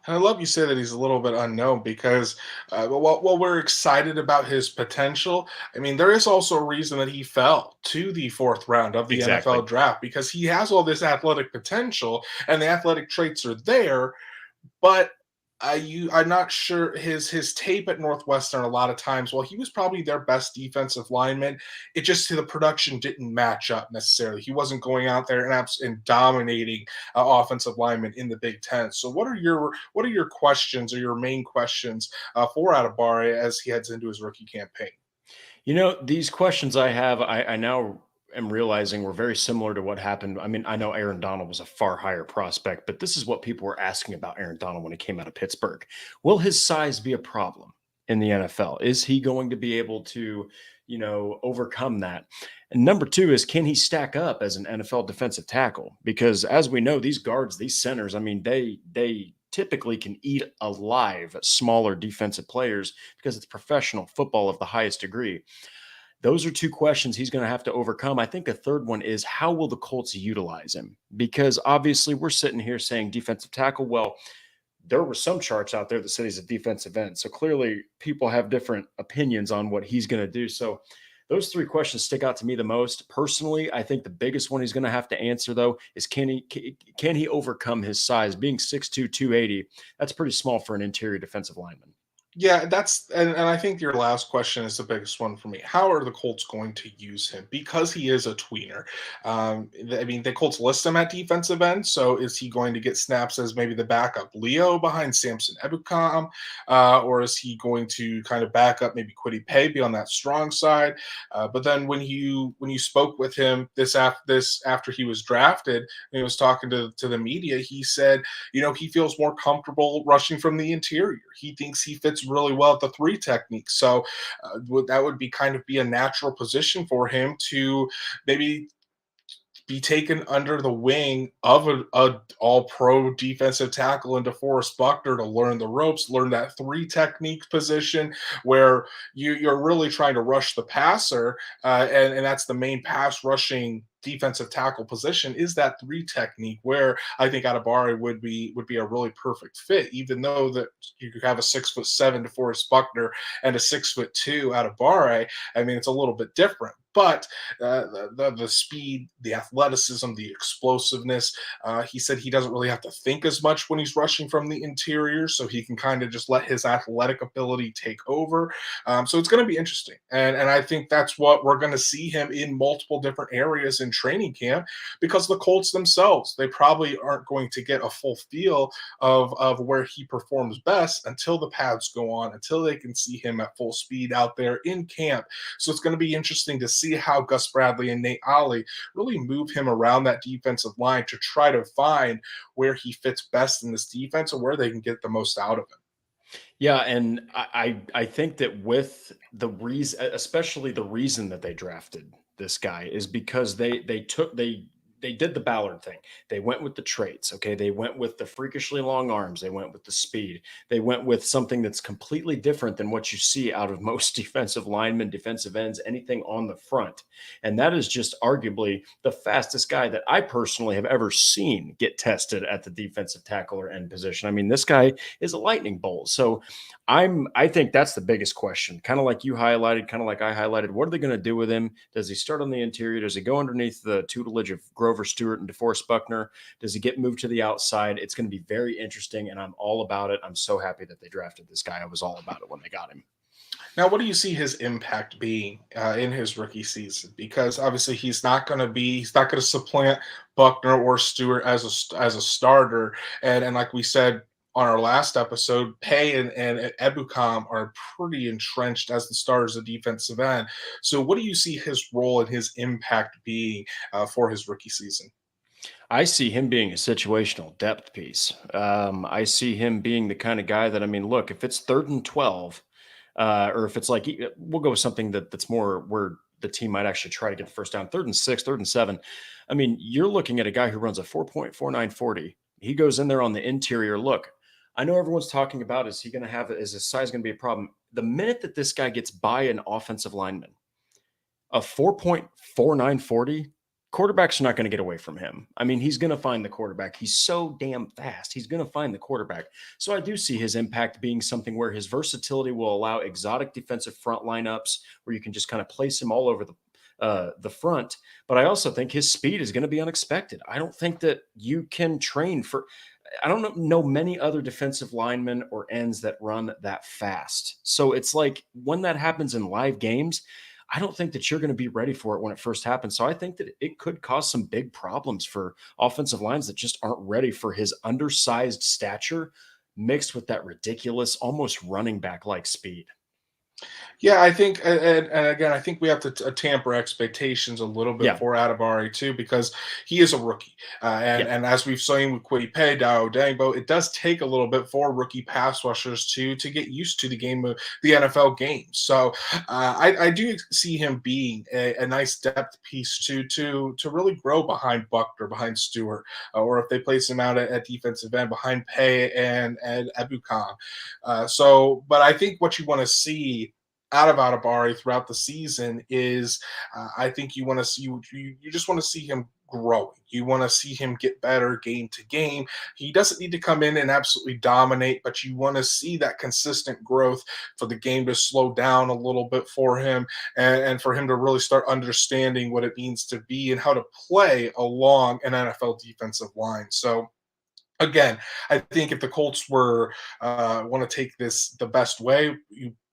And I love you say that he's a little bit unknown because while we're excited about his potential, there is also a reason that he fell to the fourth round of the NFL draft because he has all this athletic potential and the athletic traits are there, but I'm not sure his tape at Northwestern a lot of times, well, he was probably their best defensive lineman. It just the production didn't match up necessarily. He wasn't going out there and dominating offensive linemen in the Big Ten. So what are your questions or your main questions for Adebawore as he heads into his rookie campaign? These questions I have, I now am realizing were very similar to what happened. I know Aaron Donald was a far higher prospect, but this is what people were asking about Aaron Donald when he came out of Pittsburgh. Will his size be a problem? in the NFL? Is he going to be able to, overcome that? And number two is, can he stack up as an NFL defensive tackle? Because as we know, these guards, these centers, I mean, they typically can eat alive smaller defensive players because it's professional football of the highest degree. Those are two questions he's going to have to overcome. I think a third one is, how will the Colts utilize him? Because obviously we're sitting here saying defensive tackle. Well, there were some charts out there that said he's a defensive end. So clearly people have different opinions on what he's going to do. So those three questions stick out to me the most. Personally, I think the biggest one he's going to have to answer, though, is can he overcome his size? Being 6'2", 280, that's pretty small for an interior defensive lineman. Yeah, and I think your last question is the biggest one for me. How are the Colts going to use him? Because he is a tweener. I mean, the Colts list him at defensive end, so is he going to get snaps as maybe the backup Leo behind Samson Ebukam? Or is he going to kind of back up maybe Kwity Paye, be on that strong side? But then when you spoke with him this after he was drafted, and he was talking to the media, he said, he feels more comfortable rushing from the interior. He thinks he fits really well at the three technique. So that would be a natural position for him to maybe be taken under the wing of a all-pro defensive tackle in DeForest Buckner to learn the ropes, learn that three technique position where you're really trying to rush the passer, and that's the main pass rushing defensive tackle position, is that three technique, where I think Adebawore would be a really perfect fit, even though that you could have a 6'7" DeForest Buckner and a 6'2" Adebawore. I mean, it's a little bit different. But the speed, the athleticism, the explosiveness, he said he doesn't really have to think as much when he's rushing from the interior, so he can kind of just let his athletic ability take over. So it's going to be interesting. And I think that's what we're going to see him in multiple different areas in training camp, because the Colts themselves, they probably aren't going to get a full feel of where he performs best until the pads go on, until they can see him at full speed out there in camp. So it's going to be interesting to see how Gus Bradley and Nate Ollie really move him around that defensive line to try to find where he fits best in this defense and where they can get the most out of him. Yeah, and I think that with the reason, especially the reason that they drafted this guy, is because they did the Ballard thing. They went with the traits. Okay. They went with the freakishly long arms. They went with the speed. They went with something that's completely different than what you see out of most defensive linemen, defensive ends, anything on the front. And that is just arguably the fastest guy that I personally have ever seen get tested at the defensive tackle or end position. I mean, this guy is a lightning bolt. So I think that's the biggest question. Kind of like you highlighted, kind of like I highlighted. What are they going to do with him? Does he start on the interior? Does he go underneath the tutelage of Grover Stewart and DeForest Buckner? Does he get moved to the outside? It's going to be very interesting, and I'm all about it. I'm so happy that they drafted this guy. I was all about it when they got him. Now, what do you see his impact being in his rookie season? Because obviously he's not going to supplant Buckner or Stewart as a starter, and like we said on our last episode, Paye and Ebukam are pretty entrenched as the starters of defensive end. So, what do you see his role and his impact being for his rookie season? I see him being a situational depth piece. I see him being the kind of guy that, I mean, look, if it's 3rd and 12, or if it's like, we'll go with something that's more where the team might actually try to get the first down, 3rd and 6, 3rd and 7. I mean, you're looking at a guy who runs a 4.4940. He goes in there on the interior. Look, I know everyone's talking about, is his size going to be a problem? The minute that this guy gets by an offensive lineman, a 4.4940, quarterbacks are not going to get away from him. I mean, he's going to find the quarterback. He's so damn fast. He's going to find the quarterback. So I do see his impact being something where his versatility will allow exotic defensive front lineups where you can just kind of place him all over the front. But I also think his speed is going to be unexpected. I don't think that you can train for. I don't know many other defensive linemen or ends that run that fast. So it's like when that happens in live games, I don't think that you're going to be ready for it when it first happens. So I think that it could cause some big problems for offensive lines that just aren't ready for his undersized stature mixed with that ridiculous, almost running back like speed. Yeah, I think, and again, I think we have to tamper expectations a little bit Yeah. for Adebawore too, because he is a rookie, Yeah. and as we've seen with Kwity Paye, Adetomiwa, it does take a little bit for rookie pass rushers to get used to the game of the NFL game. So I do see him being a nice depth piece to really grow behind Buckner, behind Stewart, or if they place him out at defensive end behind Paye and Ebukam. But I think what you want to see out of Adebawore throughout the season is, I think you want to see you just want to see him growing. You want to see him get better game to game. He doesn't need to come in and absolutely dominate, but you want to see that consistent growth for the game to slow down a little bit for him, and for him to really start understanding what it means to be and how to play along an NFL defensive line. So again, I think if the Colts were want to take this the best way,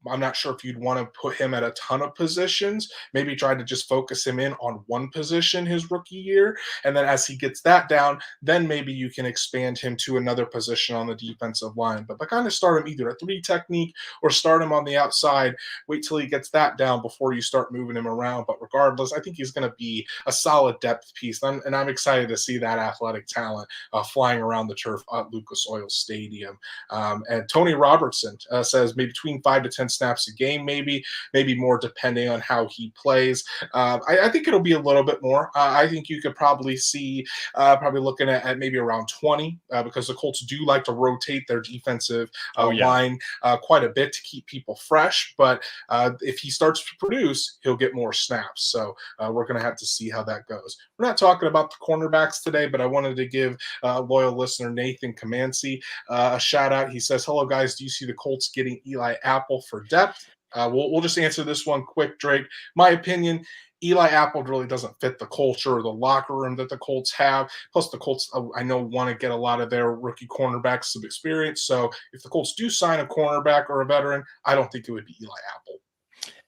I'm not sure if you'd want to put him at a ton of positions. Maybe try to just focus him in on one position his rookie year, and then as he gets that down, then maybe you can expand him to another position on the defensive line. But kind of start him either a three technique or start him on the outside. Wait till he gets that down before you start moving him around. But regardless, I think he's going to be a solid depth piece, and I'm excited to see that athletic talent flying around the turf at Lucas Oil Stadium. And Tony Robertson says maybe between 5 to 10 snaps a game, maybe more depending on how he plays. I think it'll be a little bit more. I think you could probably see probably looking at maybe around 20 because the Colts do like to rotate their defensive Oh yeah. line quite a bit to keep people fresh. But if he starts to produce, he'll get more snaps. So we're going to have to see how that goes. We're not talking about the cornerbacks today, but I wanted to give loyal listener Nathan Comanci a shout out. He says, "Hello guys, do you see the Colts getting Eli Apple for depth?" We'll just answer this one quick, Drake. My opinion, Eli Apple really doesn't fit the culture or the locker room that the Colts have. Plus, the Colts, I know, want to get a lot of their rookie cornerbacks some experience. So if the Colts do sign a cornerback or a veteran, I don't think it would be Eli Apple.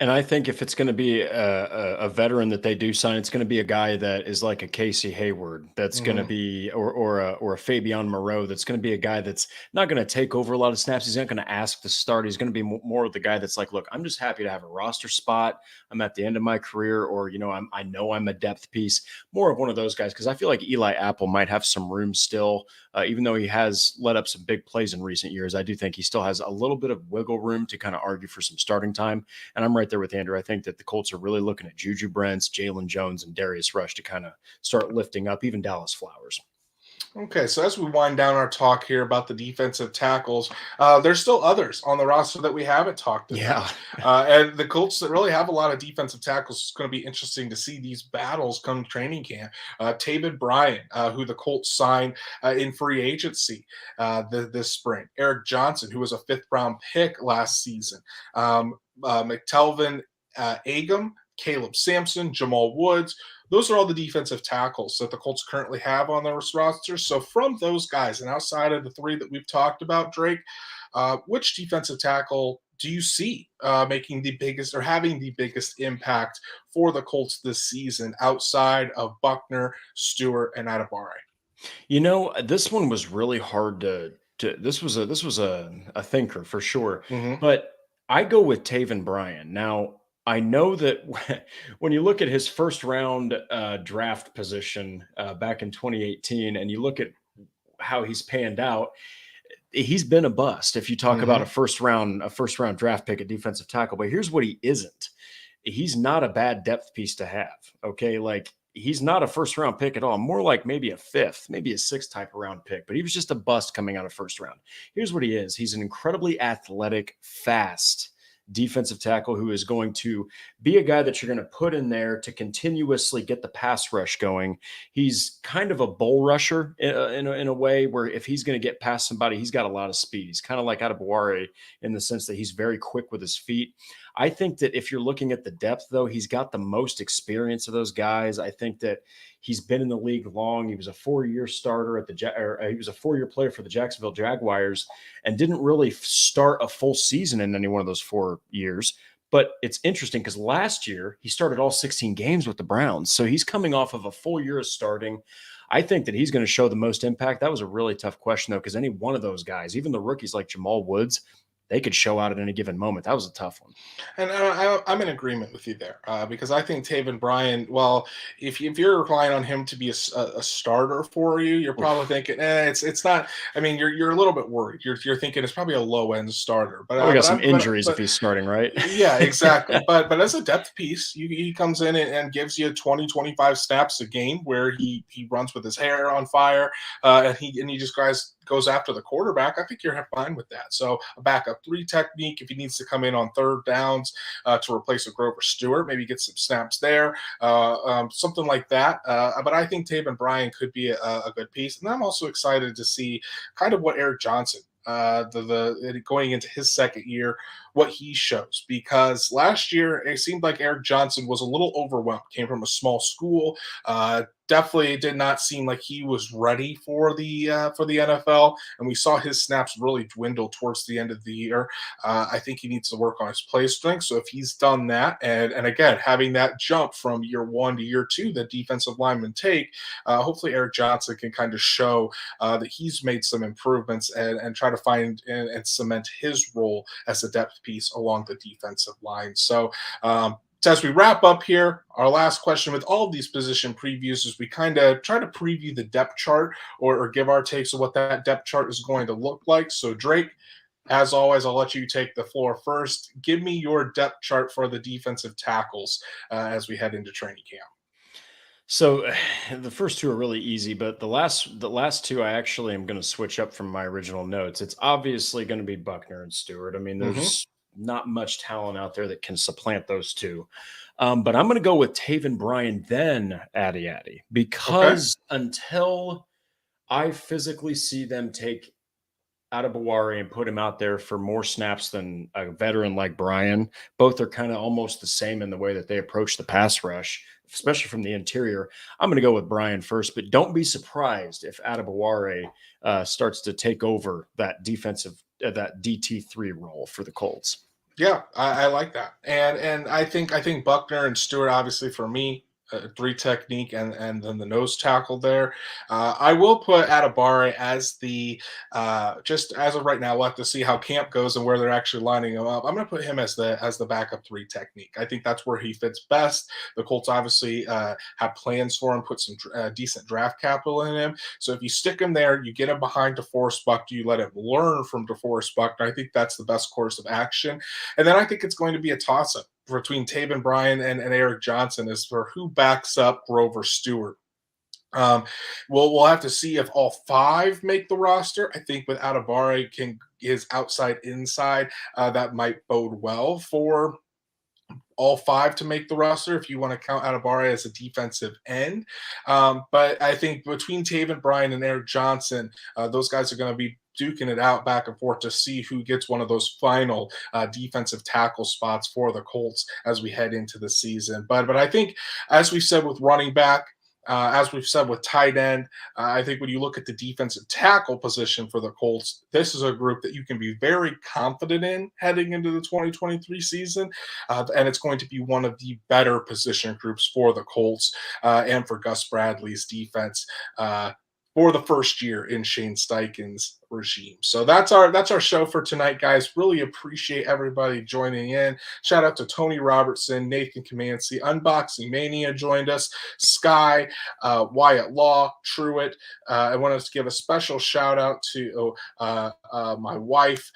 And I think if it's going to be a veteran that they do sign, it's going to be a guy that is like a Casey Hayward. That's going to Mm-hmm. be, or a Fabian Moreau. That's going to be a guy that's not going to take over a lot of snaps. He's not going to ask to start. He's going to be more of the guy that's like, look, I'm just happy to have a roster spot. I'm at the end of my career, or I know I'm a depth piece. More of one of those guys, because I feel like Eli Apple might have some room still, even though he has let up some big plays in recent years. I do think he still has a little bit of wiggle room to kind of argue for some starting time. And I'm right there with Andrew. I think that the Colts are really looking at Juju Brents, Jalen Jones, and Darius Rush to kind of start lifting up even Dallas Flowers. Okay, so as we wind down our talk here about the defensive tackles, there's still others on the roster that we haven't talked Yeah. about. And the Colts that really have a lot of defensive tackles. It's going to be interesting to see these battles come training camp. Tavid Bryan, who the Colts signed in free agency this spring. Eric Johnson, who was a fifth-round pick last season. McTelvin Agam, Caleb Sampson, Jamal Woods. Those are all the defensive tackles that the Colts currently have on their roster. So from those guys, and outside of the three that we've talked about, Drake, which defensive tackle do you see making the biggest or having the biggest impact for the Colts this season outside of Buckner, Stewart, and Adebawore? This one was really hard to this was a thinker for sure. Mm-hmm. But I go with Taven Bryan. Now, I know that when you look at his first round draft position back in 2018, and you look at how he's panned out, he's been a bust. If you talk about Mm-hmm. a first round draft pick at defensive tackle, but here's what he isn't. He's not a bad depth piece to have. Okay, like he's not a first round pick at all. More like maybe a fifth, maybe a sixth type of round pick. But he was just a bust coming out of first round. Here's what he is. He's an incredibly athletic, fast defensive tackle who is going to be a guy that you're going to put in there to continuously get the pass rush going. He's kind of a bull rusher in a way where if he's going to get past somebody, he's got a lot of speed. He's kind of like Adebawore in the sense that he's very quick with his feet. I think that if you're looking at the depth, though, he's got the most experience of those guys. I think that he's been in the league long. He was a 4-year starter he was a 4-year player for the Jacksonville Jaguars and didn't really start a full season in any one of those 4 years. But it's interesting because last year he started all 16 games with the Browns. So he's coming off of a full year of starting. I think that he's going to show the most impact. That was a really tough question, though, because any one of those guys, even the rookies like Jamal Woods, they could show out at any given moment. That was a tough one. And I'm in agreement with you there because I think Taven Bryan, well, if you're relying on him to be a starter for you, you're probably Oof. thinking, it's not. I mean, you're a little bit worried. You're thinking it's probably a low end starter, Oh, we got some but injuries if he's starting, right? yeah, exactly. But as a depth piece, he comes in and gives you 20, 25 snaps a game where he runs with his hair on fire, and he just goes after the quarterback. I think you're fine with that. So a backup three technique if he needs to come in on third downs to replace a Grover Stewart, maybe get some snaps there, something like that. But I think Taven Bryan could be a good piece, and I'm also excited to see kind of what Eric Johnson the going into his second year, what he shows, because last year it seemed like Eric Johnson was a little overwhelmed, came from a small school, definitely did not seem like he was ready for the NFL, and we saw his snaps really dwindle towards the end of the year. I think he needs to work on his play strength. So if he's done that, and again having that jump from year one to year two that defensive linemen take, hopefully Eric Johnson can kind of show that he's made some improvements and try to find and cement his role as a depth piece along the defensive line. So as we wrap up here, our last question with all of these position previews is we kind of try to preview the depth chart or give our takes of what that depth chart is going to look like. So Drake, as always, I'll let you take the floor first. Give me your depth chart for the defensive tackles as we head into training camp. So the first two are really easy, but the last two I actually am going to switch up from my original notes. It's obviously going to be Buckner and Stewart. I mean, Mm-hmm. there's not much talent out there that can supplant those two. But I'm going to go with Taven Bryan, then Addy, Okay. because until I physically see them take Adebawore and put him out there for more snaps than a veteran like Brian. Both are kind of almost the same in the way that they approach the pass rush, especially from the interior. I'm going to go with Brian first, but don't be surprised if Adebawore starts to take over that defensive, that DT3 role for the Colts. Yeah, I like that, and I think Buckner and Stewart obviously for me. Three technique and then the nose tackle there. I will put Adebawore as the just as of right now. We'll have to see how camp goes and where they're actually lining him up. I'm going to put him as the backup three technique. I think that's where he fits best. The Colts obviously have plans for him, put some decent draft capital in him. So if you stick him there, you get him behind DeForest Buckner, you let him learn from DeForest Buckner. I think that's the best course of action. And then I think it's going to be a toss up between Taven Bryan and Eric Johnson as for who backs up Grover Stewart. Um, we'll have to see if all five make the roster. I think with Adebawore can his outside inside, that might bode well for all five to make the roster if you want to count Adebawore as a defensive end. But I think between Taven Bryan and Eric Johnson, those guys are going to be duking it out back and forth to see who gets one of those final defensive tackle spots for the Colts as we head into the season. But I think, as we said with running back, as we've said with tight end, I think when you look at the defensive tackle position for the Colts, this is a group that you can be very confident in heading into the 2023 season. And it's going to be one of the better position groups for the Colts and for Gus Bradley's defense. For the first year in Shane Steichen's regime. So that's our show for tonight, guys. Really appreciate everybody joining in. Shout out to Tony Robertson, Nathan Comanci, Unboxing Mania joined us, Sky, Wyatt Law, Truitt. I want to give a special shout out to my wife,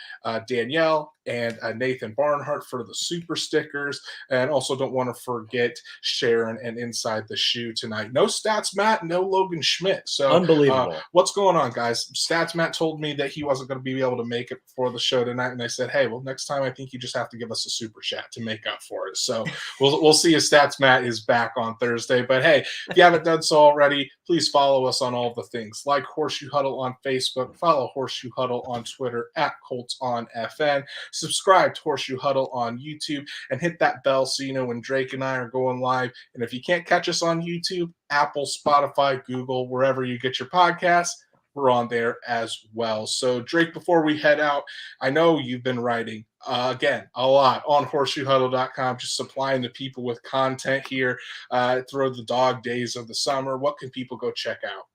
Danielle, and Nathan Barnhart for the super stickers. And also don't want to forget Sharon and Inside the Shoe tonight. No Stats Matt, no Logan Schmidt. So Unbelievable. what's going on, guys? Stats Matt told me that he wasn't going to be able to make it for the show tonight, and I said, hey, well, next time I think you just have to give us a super chat to make up for it. So we'll see if Stats Matt is back on Thursday. But hey, if you haven't done so already, please follow us on all the things like Horseshoe Huddle on Facebook, follow Horseshoe Huddle on Twitter at Colts on FN, subscribe to Horseshoe Huddle on YouTube, and hit that bell so you know when Drake and I are going live. And if you can't catch us on YouTube, Apple, Spotify, Google, wherever you get your podcasts, we're on there as well. So Drake, before we head out, I know you've been writing again a lot on horseshoehuddle.com, just supplying the people with content here through the dog days of the summer. What can people go check out?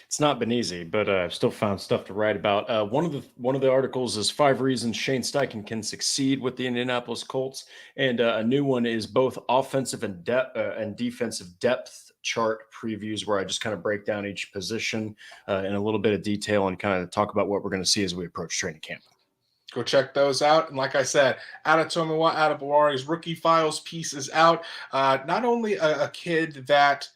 It's not been easy, but I've still found stuff to write about. One of the articles is 5 reasons Shane Steichen can succeed with the Indianapolis Colts, and a new one is both offensive and defensive depth chart previews, where I just kind of break down each position in a little bit of detail and kind of talk about what we're going to see as we approach training camp. Go check those out. And like I said, Adetomiwa, Adebawore's rookie files piece is out. Not only a kid that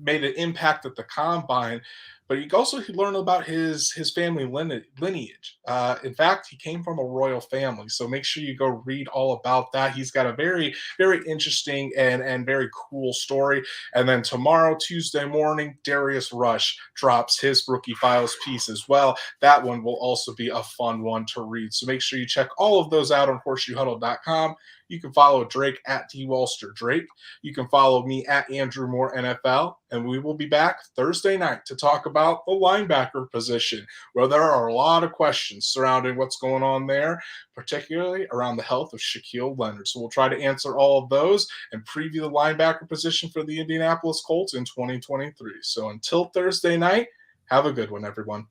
made an impact at the combine, but you also learn about his family lineage. In fact, he came from a royal family, so make sure you go read all about that. He's got a very interesting and very cool story. And then tomorrow, Tuesday morning, Darius Rush drops his rookie files piece as well. That one will also be a fun one to read. So make sure you check all of those out on horseshoehuddle.com. You can follow Drake at DWalsterDrake. You can follow me at Andrew Moore NFL, and we will be back Thursday night to talk about the linebacker position, where there are a lot of questions surrounding what's going on there, particularly around the health of Shaquille Leonard. So we'll try to answer all of those and preview the linebacker position for the Indianapolis Colts in 2023. So until Thursday night, have a good one, everyone.